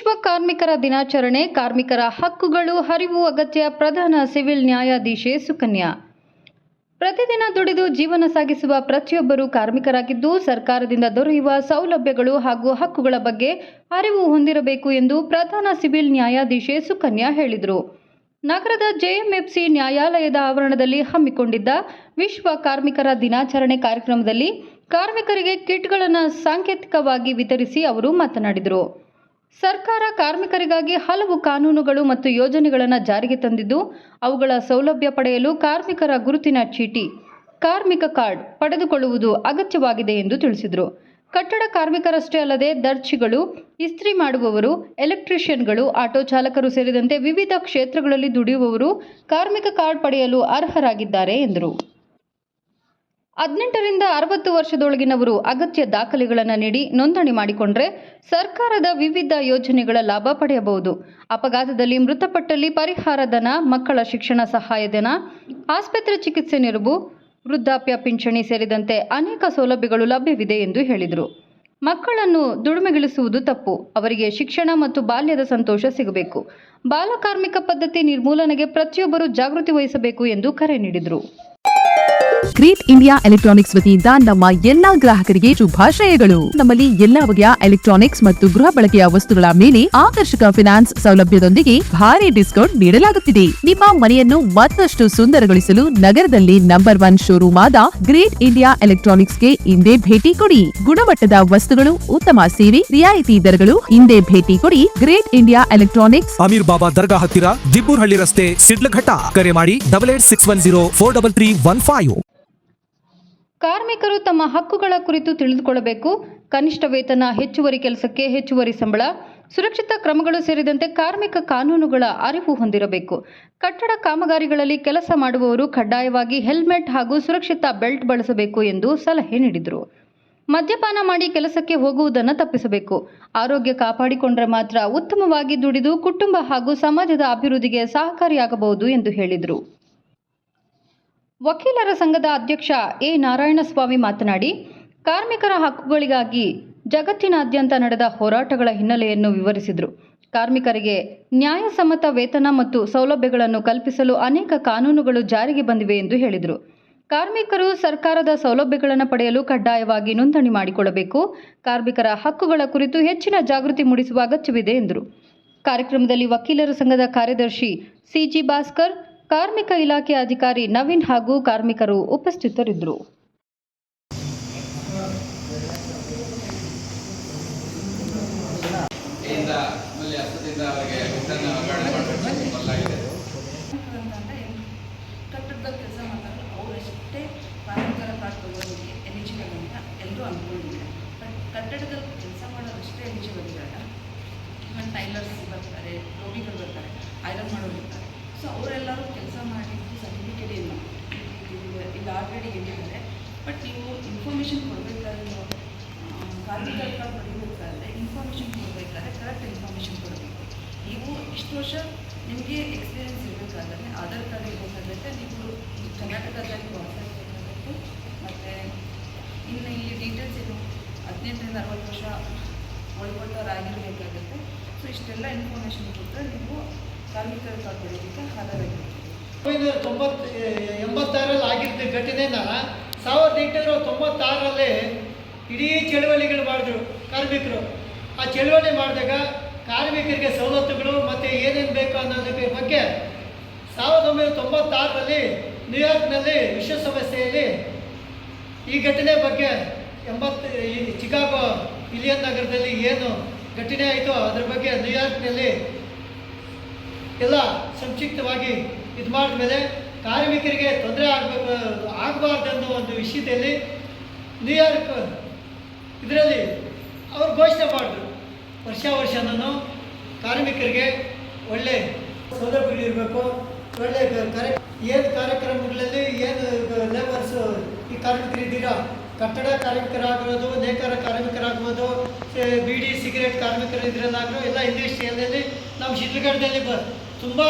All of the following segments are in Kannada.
ವಿಶ್ವ ಕಾರ್ಮಿಕರ ದಿನಾಚರಣೆ, ಕಾರ್ಮಿಕರ ಹಕ್ಕುಗಳು ಅರಿವು ಅಗತ್ಯ. ಪ್ರಧಾನ ಸಿವಿಲ್ ನ್ಯಾಯಾಧೀಶೆ ಸುಕನ್ಯಾ. ಪ್ರತಿದಿನ ದುಡಿದು ಜೀವನ ಸಾಗಿಸುವ ಪ್ರತಿಯೊಬ್ಬರೂ ಕಾರ್ಮಿಕರಾಗಿದ್ದು, ಸರ್ಕಾರದಿಂದ ದೊರೆಯುವ ಸೌಲಭ್ಯಗಳು ಹಾಗೂ ಹಕ್ಕುಗಳ ಬಗ್ಗೆ ಅರಿವು ಹೊಂದಿರಬೇಕು ಎಂದು ಪ್ರಧಾನ ಸಿವಿಲ್ ನ್ಯಾಯಾಧೀಶೆ ಸುಕನ್ಯಾ ಹೇಳಿದರು. ನಗರದ ಜೆಎಂಎಫ್ಸಿ ನ್ಯಾಯಾಲಯದ ಆವರಣದಲ್ಲಿ ಹಮ್ಮಿಕೊಂಡಿದ್ದ ವಿಶ್ವ ಕಾರ್ಮಿಕರ ದಿನಾಚರಣೆ ಕಾರ್ಯಕ್ರಮದಲ್ಲಿ ಕಾರ್ಮಿಕರಿಗೆ ಕಿಟ್ಗಳನ್ನು ಸಾಂಕೇತಿಕವಾಗಿ ವಿತರಿಸಿ ಅವರು ಮಾತನಾಡಿದರು. ಸರ್ಕಾರ ಕಾರ್ಮಿಕರಿಗಾಗಿ ಹಲವು ಕಾನೂನುಗಳು ಮತ್ತು ಯೋಜನೆಗಳನ್ನು ಜಾರಿಗೆ ತಂದಿದ್ದು, ಅವುಗಳ ಸೌಲಭ್ಯ ಪಡೆಯಲು ಕಾರ್ಮಿಕರ ಗುರುತಿನ ಚೀಟಿ, ಕಾರ್ಮಿಕ ಕಾರ್ಡ್ ಪಡೆದುಕೊಳ್ಳುವುದು ಅಗತ್ಯವಾಗಿದೆ ಎಂದು ತಿಳಿಸಿದರು. ಕಟ್ಟಡ ಕಾರ್ಮಿಕರಷ್ಟೇ ಅಲ್ಲದೆ ದರ್ಜಿಗಳು, ಇಸ್ತ್ರಿ ಮಾಡುವವರು, ಎಲೆಕ್ಟ್ರಿಷಿಯನ್ಗಳು, ಆಟೋ ಚಾಲಕರು ಸೇರಿದಂತೆ ವಿವಿಧ ಕ್ಷೇತ್ರಗಳಲ್ಲಿ ದುಡಿಯುವವರು ಕಾರ್ಮಿಕ ಕಾರ್ಡ್ ಪಡೆಯಲು ಅರ್ಹರಾಗಿದ್ದಾರೆ ಎಂದರು. 18 ರಿಂದ 60 ವರ್ಷದೊಳಗಿನವರು ಅಗತ್ಯ ದಾಖಲೆಗಳನ್ನು ನೀಡಿ ನೋಂದಣಿ ಮಾಡಿಕೊಂಡರೆ ಸರ್ಕಾರದ ವಿವಿಧ ಯೋಜನೆಗಳ ಲಾಭ ಪಡೆಯಬಹುದು. ಅಪಘಾತದಲ್ಲಿ ಮೃತಪಟ್ಟಲ್ಲಿ ಪರಿಹಾರ ಧನ, ಮಕ್ಕಳ ಶಿಕ್ಷಣ ಸಹಾಯಧನ, ಆಸ್ಪತ್ರೆ ಚಿಕಿತ್ಸೆ ನೆರವು, ವೃದ್ಧಾಪ್ಯ ಪಿಂಚಣಿ ಸೇರಿದಂತೆ ಅನೇಕ ಸೌಲಭ್ಯಗಳು ಲಭ್ಯವಿದೆ ಎಂದು ಹೇಳಿದರು. ಮಕ್ಕಳನ್ನು ದುಡಿಮೆಗಿಳಿಸುವುದು ತಪ್ಪು. ಅವರಿಗೆ ಶಿಕ್ಷಣ ಮತ್ತು ಬಾಲ್ಯದ ಸಂತೋಷ ಸಿಗಬೇಕು. ಬಾಲಕಾರ್ಮಿಕ ಪದ್ಧತಿ ನಿರ್ಮೂಲನೆಗೆ ಪ್ರತಿಯೊಬ್ಬರೂ ಜಾಗೃತಿ ವಹಿಸಬೇಕು ಎಂದು ಕರೆ ನೀಡಿದರು. ಗ್ರೇಟ್ ಇಂಡಿಯಾ ಎಲೆಕ್ಟ್ರಾನಿಕ್ಸ್ ವತಿಯಿಂದ ನಮ್ಮ ಎಲ್ಲಾ ಗ್ರಾಹಕರಿಗೆ ಶುಭಾಶಯಗಳು. ನಮ್ಮಲ್ಲಿ ಎಲ್ಲಾ ಬಗೆಯ ಎಲೆಕ್ಟ್ರಾನಿಕ್ಸ್ ಮತ್ತು ಗೃಹ ಬಳಕೆಯ ವಸ್ತುಗಳ ಮೇಲೆ ಆಕರ್ಷಕ ಫಿನಾನ್ಸ್ ಸೌಲಭ್ಯದೊಂದಿಗೆ ಭಾರಿ ಡಿಸ್ಕೌಂಟ್ ನೀಡಲಾಗುತ್ತಿದೆ. ನಿಮ್ಮ ಮನೆಯನ್ನು ಮತ್ತಷ್ಟು ಸುಂದರಗೊಳಿಸಲು ನಗರದಲ್ಲಿ ನಂಬರ್ 1 ಶೋರೂಮ್ ಆದ ಗ್ರೇಟ್ ಇಂಡಿಯಾ ಎಲೆಕ್ಟ್ರಾನಿಕ್ಸ್ಗೆ ಇಂದೇ ಭೇಟಿ ಕೊಡಿ. ಗುಣಮಟ್ಟದ ವಸ್ತುಗಳು, ಉತ್ತಮ ಸೇವೆ, ರಿಯಾಯಿತಿ ದರಗಳು. ಇಂದೇ ಭೇಟಿ ಕೊಡಿ ಗ್ರೇಟ್ ಇಂಡಿಯಾ ಎಲೆಕ್ಟ್ರಾನಿಕ್ಸ್, ಅಮೀರ್ ಬಾಬಾ ದರ್ಗಾ ಹತ್ತಿರ, ದಿಬ್ಬೂರ್ಹಳ್ಳಿ ರಸ್ತೆ, ಸಿಡ್ಲಘಟ್ಟ. ಕರೆ ಮಾಡಿ 8861043315. ಕಾರ್ಮಿಕರು ತಮ್ಮ ಹಕ್ಕುಗಳ ಕುರಿತು ತಿಳಿದುಕೊಳ್ಳಬೇಕು. ಕನಿಷ್ಠ ವೇತನ, ಹೆಚ್ಚುವರಿ ಕೆಲಸಕ್ಕೆ ಹೆಚ್ಚುವರಿ ಸಂಬಳ, ಸುರಕ್ಷತಾ ಕ್ರಮಗಳು ಸೇರಿದಂತೆ ಕಾರ್ಮಿಕ ಕಾನೂನುಗಳ ಅರಿವು ಹೊಂದಿರಬೇಕು. ಕಟ್ಟಡ ಕಾಮಗಾರಿಗಳಲ್ಲಿ ಕೆಲಸ ಮಾಡುವವರು ಕಡ್ಡಾಯವಾಗಿ ಹೆಲ್ಮೆಟ್ ಹಾಗೂ ಸುರಕ್ಷತಾ ಬೆಲ್ಟ್ ಬಳಸಬೇಕು ಎಂದು ಸಲಹೆ ನೀಡಿದರು. ಮದ್ಯಪಾನ ಮಾಡಿ ಕೆಲಸಕ್ಕೆ ಹೋಗುವುದನ್ನು ತಪ್ಪಿಸಬೇಕು. ಆರೋಗ್ಯ ಕಾಪಾಡಿಕೊಂಡರೆ ಮಾತ್ರ ಉತ್ತಮವಾಗಿ ದುಡಿದು ಕುಟುಂಬ ಹಾಗೂ ಸಮಾಜದ ಅಭಿವೃದ್ಧಿಗೆ ಸಹಕಾರಿಯಾಗಬಹುದು ಎಂದು ಹೇಳಿದರು. ವಕೀಲರ ಸಂಘದ ಅಧ್ಯಕ್ಷ ಎ ನಾರಾಯಣಸ್ವಾಮಿ ಮಾತನಾಡಿ, ಕಾರ್ಮಿಕರ ಹಕ್ಕುಗಳಿಗಾಗಿ ಜಗತ್ತಿನಾದ್ಯಂತ ನಡೆದ ಹೋರಾಟಗಳ ಹಿನ್ನೆಲೆಯನ್ನು ವಿವರಿಸಿದರು. ಕಾರ್ಮಿಕರಿಗೆ ನ್ಯಾಯಸಮ್ಮತ ವೇತನ ಮತ್ತು ಸೌಲಭ್ಯಗಳನ್ನು ಕಲ್ಪಿಸಲು ಅನೇಕ ಕಾನೂನುಗಳು ಜಾರಿಗೆ ಬಂದಿವೆ ಎಂದು ಹೇಳಿದರು. ಕಾರ್ಮಿಕರು ಸರ್ಕಾರದ ಸೌಲಭ್ಯಗಳನ್ನು ಪಡೆಯಲು ಕಡ್ಡಾಯವಾಗಿ ನೋಂದಣಿ ಮಾಡಿಕೊಳ್ಳಬೇಕು. ಕಾರ್ಮಿಕರ ಹಕ್ಕುಗಳ ಕುರಿತು ಹೆಚ್ಚಿನ ಜಾಗೃತಿ ಮೂಡಿಸುವ ಅಗತ್ಯವಿದೆ ಎಂದರು. ಕಾರ್ಯಕ್ರಮದಲ್ಲಿ ವಕೀಲರ ಸಂಘದ ಕಾರ್ಯದರ್ಶಿ ಸಿಜಿ ಭಾಸ್ಕರ್, ಕಾರ್ಮಿಕ ಇಲಾಖೆ ಅಧಿಕಾರಿ ನವೀನ್ ಹಾಗೂ ಕಾರ್ಮಿಕರು ಉಪಸ್ಥಿತರಿದ್ದರು. ಕಟ್ಟಡದ ಕೆಲಸ ಮಾಡ್ತಾರೆ, ಅವರಷ್ಟೇ ಕಾರ್ಮಿಕರ ಕಾರ್ಡ್ ತಗೊಳ್ಳೋದಕ್ಕೆ ಎಲಿಜಿಬಲ್ ಅಂತ ಎಲ್ಲರೂ ಅಂದ್ಕೊಂಡಿದ್ದಾರೆ. ಬಟ್ ಕಟ್ಟಡದಲ್ಲಿ ಕೆಲಸ ಮಾಡೋದಷ್ಟೇ ಎಲಿಜಿಬಲ್ ಇರಲ್ಲ. ಇವನ್ ಟೈಲರ್ಸ್ ಬರ್ತಾರೆ, ರೋಗಿಗಳು ಬರ್ತಾರೆ, ಐರನ್ ಮಾಡೋರು ಇರ್ತಾರೆ. ಸೊ ಅವರೆಲ್ಲರೂ ಕೆಲಸ ಮಾಡಿದ್ದು ಸರ್ಟಿಫಿಕೇಟ್ ಇಲ್ಲ, ಇಲ್ಲಿ ಆಲ್ರೆಡಿ ಹೇಳಿದ್ದಾರೆ. ಬಟ್ ನೀವು ಇನ್ಫಾರ್ಮೇಷನ್ ಕೊಡಬೇಕಾದ್ರೆ, ನೀವು ಕಾರ್ಮಿಕರ ಕಾರ್ಡ್ ಪಡಿಬೇಕಾದ್ರೆ ಇನ್ಫಾರ್ಮೇಷನ್ ಕೊಡಬೇಕಾದ್ರೆ ಕರೆಕ್ಟ್ ಇನ್ಫಾರ್ಮೇಷನ್ ಕೊಡಬೇಕು. ನೀವು ಇಷ್ಟು ವರ್ಷ ನಿಮಗೆ ಎಕ್ಸ್ಪೀರಿಯೆನ್ಸ್ ಇರಬೇಕಾದ್ರೆ ಆಧಾರ್ ಕಾರ್ಡ್ ಇರಬೇಕಾಗುತ್ತೆ, ನೀವು ಕರ್ನಾಟಕದಲ್ಲಿ ವಾಸ ಇರಬೇಕಾಗುತ್ತೆ. ಮತ್ತು ಇನ್ನು ಇಲ್ಲಿ ಡೀಟೇಲ್ಸ್ ಏನು 18 ರಿಂದ 60 ವರ್ಷ ಒಳಪಟ್ಟವರಾಗಿರಬೇಕಾಗುತ್ತೆ. ಸೊ ಇಷ್ಟೆಲ್ಲ ಇನ್ಫಾರ್ಮೇಷನ್ ಕೊಟ್ಟರೆ ನೀವು ಕಾರ್ಮಿಕರ ಕಾರ್ಡ್ ಪಡೆಯೋದಕ್ಕೆ ಆಧಾರವಾಗಿರುತ್ತೆ. 1986 ಆಗಿದ್ದ ಘಟನೆನ 1896 ಇಡೀ ಚಳವಳಿಗಳು ಮಾಡಿದ್ರು ಕಾರ್ಮಿಕರು. ಆ ಚಳವಳಿ ಮಾಡಿದಾಗ ಕಾರ್ಮಿಕರಿಗೆ ಸವಲತ್ತುಗಳು ಮತ್ತು ಏನೇನು ಬೇಕು ಅನ್ನೋದಕ್ಕೆ ಬಗ್ಗೆ 1996 ನ್ಯೂಯಾರ್ಕ್ನಲ್ಲಿ ವಿಶ್ವಸಂಸ್ಥೆಯಲ್ಲಿ ಈ ಘಟನೆ ಬಗ್ಗೆ ಈ ಚಿಕಾಗೋ ಇಲಿಯನ್ ನಗರದಲ್ಲಿ ಏನು ಘಟನೆ ಆಯಿತೋ ಅದ್ರ ಬಗ್ಗೆ ನ್ಯೂಯಾರ್ಕ್ನಲ್ಲಿ ಎಲ್ಲ ಸಂಕ್ಷಿಪ್ತವಾಗಿ ಇದು ಮಾಡಿದ ಮೇಲೆ ಕಾರ್ಮಿಕರಿಗೆ ತೊಂದರೆ ಆಗಬಾರ್ದು ಅನ್ನೋ ಒಂದು ವಿಷಯದಲ್ಲಿ ನ್ಯೂಯಾರ್ಕ್ ಇದರಲ್ಲಿ ಅವರು ಘೋಷಣೆ ಮಾಡಿದ್ರು, ವರ್ಷನೂ ಕಾರ್ಮಿಕರಿಗೆ ಒಳ್ಳೆ ಸೌಲಭ್ಯಗಳಿರಬೇಕು, ಒಳ್ಳೆ ಏನು ಕಾರ್ಯಕ್ರಮಗಳಲ್ಲಿ ಏನು ಲೇಬರ್ಸು ಈ ಕಾರ್ಮಿಕರಿದ್ದೀರಾ, ಕಟ್ಟಡ ಕಾರ್ಮಿಕರಾಗಿರೋದು, ನೇಕಾರ ಕಾರ್ಮಿಕರಾಗ್ಬೋದು, ಬೀಡಿ ಸಿಗರೇಟ್ ಕಾರ್ಮಿಕರಿದ್ರಲ್ಲಾಗೋ ಎಲ್ಲ ಇಂಡಸ್ಟ್ರಿಯಲ್ಲಿ ನಮ್ಮ ಶಿಡ್ಲಘಟ್ಟದಲ್ಲಿ ತುಂಬ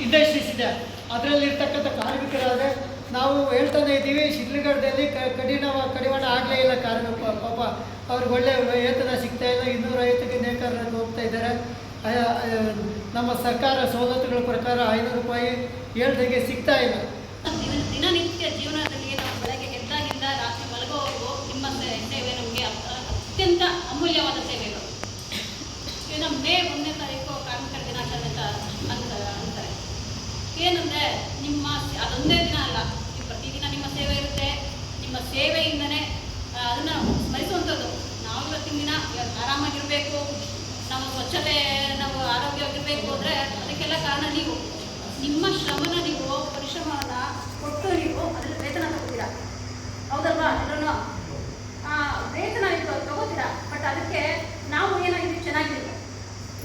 ಇಂಡಸ್ಟ್ರೀಸ್ ಇದೆ. ಅದರಲ್ಲಿರ್ತಕ್ಕಂಥ ಕಾರ್ಮಿಕರಾದರೆ ನಾವು ಹೇಳ್ತಾನೆ ಇದ್ದೀವಿ, ಶಿಡ್ಲಘಟ್ಟದಲ್ಲಿ ಕಡಿವಾಣ ಆಗಲೇ ಇಲ್ಲ ಕಾರ್ಮಿಕ. ಪಾಪ ಅವ್ರಿಗೆ ಒಳ್ಳೆ ವೇತನ ಸಿಗ್ತಾಯಿಲ್ಲ, 250ಕ್ಕೆ ಇದ್ದಾರೆ. ನಮ್ಮ ಸರ್ಕಾರ ಸವಲತ್ತುಗಳ ಪ್ರಕಾರ 500 ರೂಪಾಯಿ ಹೇಳ್ದಂಗೆ ಸಿಗ್ತಾ ಇಲ್ಲ. ದಿನನಿತ್ಯ ಜೀವನದಲ್ಲಿ ನಾವು ಬೆಳಗ್ಗೆ ಎದ್ದಾಗಿಂದ ರಾತ್ರಿ ಮಲಗೋವರೆಗೂ ನಿಮ್ಮ ಸೇವೆ ನಮಗೆ ಅತ್ಯಂತ ಅಮೂಲ್ಯವಾದ ಸೇವೆಗಳು. ಈಗ ನಮ್ಮ ಮೇ 1ನೇ ತಾರೀಕು ಕಾರ್ಮಿಕರ ದಿನಾಚರಣೆ ಅಂತ ಅಂತಾರೆ. ಏನಂದರೆ ನಿಮ್ಮ ಅದೊಂದೇ ದಿನ ಅಲ್ಲ, ಪ್ರತಿದಿನ ನಿಮ್ಮ ಸೇವೆ ಇರುತ್ತೆ. ನಿಮ್ಮ ಸೇವೆಯಿಂದನೇ ಅದನ್ನು ಸ್ಮರಿಸುವಂಥದ್ದು. ನಾವು ಇವತ್ತಿನ ದಿನ ಆರಾಮಾಗಿರಬೇಕು, ನಾವು ಸ್ವಚ್ಛತೆ, ನಾವು ಆರೋಗ್ಯವಾಗಿರಬೇಕು ಅಂದರೆ ಅದಕ್ಕೆಲ್ಲ ಕಾರಣ ನೀವು. ನಿಮ್ಮ ಶ್ರಮನ ನೀವು ಪರಿಶ್ರಮವನ್ನು ಕೊಟ್ಟು ನೀವು ಅದರಲ್ಲಿ ವೇತನ ತಗೋತೀರಾ, ಹೌದಲ್ವಾ? ಎಲ್ಲರೂ ವೇತನ ತಗೋತೀರಾ. ಬಟ್ ಅದಕ್ಕೆ ನಾವು ಏನಾಗಿದ್ದೀವಿ, ಚೆನ್ನಾಗಿದ್ದೀವಿ.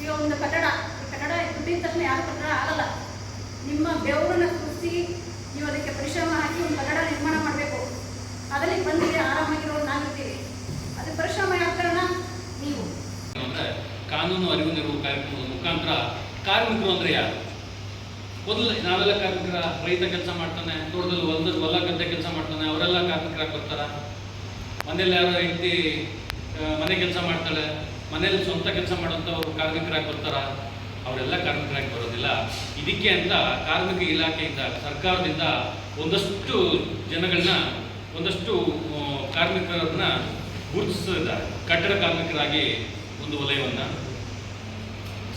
ಈಗ ಒಂದು ಕಟ್ಟಡ, ಈ ಕಟ್ಟಡ ದುಡ್ಡಿದ ತಕ್ಷಣ ಯಾವ ಕಟ್ಟಡ ಆಗಲ್ಲ. ನಿಮ್ಮ ಬೆವರನ್ನು ಸುರಿಸಿ ನೀವು ಅದಕ್ಕೆ ಪರಿಶ್ರಮ ಹಾಕಿ ಒಂದು ಕಟ್ಟಡ ನಿರ್ಮಾಣ ಮಾಡಬೇಕು. ಅದರಲ್ಲಿ ಬಂದಿದೆ ಆರಾಮಾಗಿರೋರು ನಾವಿರ್ತೀವಿ. ಅದಕ್ಕೆ ಪರಿಶ್ರಮ ಯಾವ ಕಾರಣ? ನೀವು. ಕಾನೂನು ಅರಿವು ನೆರವು ಕಾರ್ಯಕ್ರಮದ ಮುಖಾಂತರ ಕಾರ್ಮಿಕರು ಅಂದರೆ ಯಾರು? ಮೊದಲು ನಾವೆಲ್ಲ ಕಾರ್ಮಿಕರ, ರೈತ ಕೆಲಸ ಮಾಡ್ತಾನೆ, ತೋಟದಲ್ಲಿ ಹೊಲ ಗದ್ದೆ ಕೆಲಸ ಮಾಡ್ತಾನೆ, ಅವರೆಲ್ಲ ಕಾರ್ಮಿಕರಾಗಿ ಬರ್ತಾರ. ಮನೇಲಿ ಯಾರೋ ಹೆಂಡತಿ ಮನೆ ಕೆಲಸ ಮಾಡ್ತಾಳೆ, ಮನೇಲಿ ಸ್ವಂತ ಕೆಲಸ ಮಾಡೋಂಥವ್ರು ಕಾರ್ಮಿಕರಾಗಿ ಬರ್ತಾರ, ಅವರೆಲ್ಲ ಕಾರ್ಮಿಕರಾಗಿ ಬರೋದಿಲ್ಲ. ಇದಕ್ಕೆ ಅಂತ ಕಾರ್ಮಿಕ ಇಲಾಖೆಯಿಂದ, ಸರ್ಕಾರದಿಂದ ಒಂದಷ್ಟು ಜನಗಳನ್ನ, ಒಂದಷ್ಟು ಕಾರ್ಮಿಕರನ್ನ ಗುರುತಿಸಿದ್ದಾರೆ. ಕಟ್ಟಡ ಕಾರ್ಮಿಕರಾಗಿ ಒಂದು ವಲಯವನ್ನು,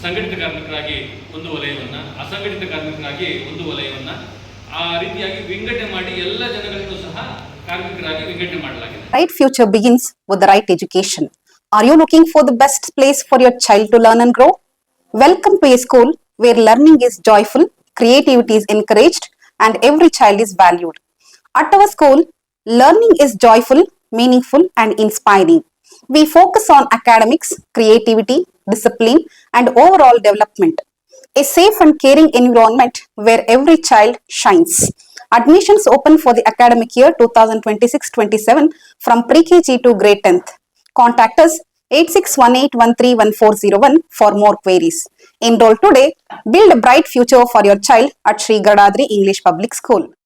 ಸಂಘಟಿತ ಕಾರ್ಮಿಕರಾಗಿ ಒಂದು ವಲಯವನ್ನು, ಅಸಂಘಟಿತ ಕಾರ್ಮಿಕರಾಗಿ ಒಂದು ವಲಯವನ್ನು, ಆ ರೀತಿಯಾಗಿ ವಿಂಗಡಣೆ ಮಾಡಿ ಎಲ್ಲ ಜನಗಳನ್ನು ಸಹ ಕಾರ್ಮಿಕರಾಗಿ ವಿಂಗಡಣೆ ಮಾಡಲಾಗಿದೆ. Right future begins with the right education. Are you looking for the best place for your child to learn and grow? Welcome to a school where learning is joyful, creativity is encouraged, and every child is valued. At our school, learning is joyful, meaningful, and inspiring. We focus on academics, creativity, discipline, and overall development. A safe and caring environment where every child shines. Admissions open for the academic year 2026-27 from pre-KG to grade 10th. Contact us 8618131401 for more queries. Enroll today, build a bright future for your child at Sri Gadadri English Public School.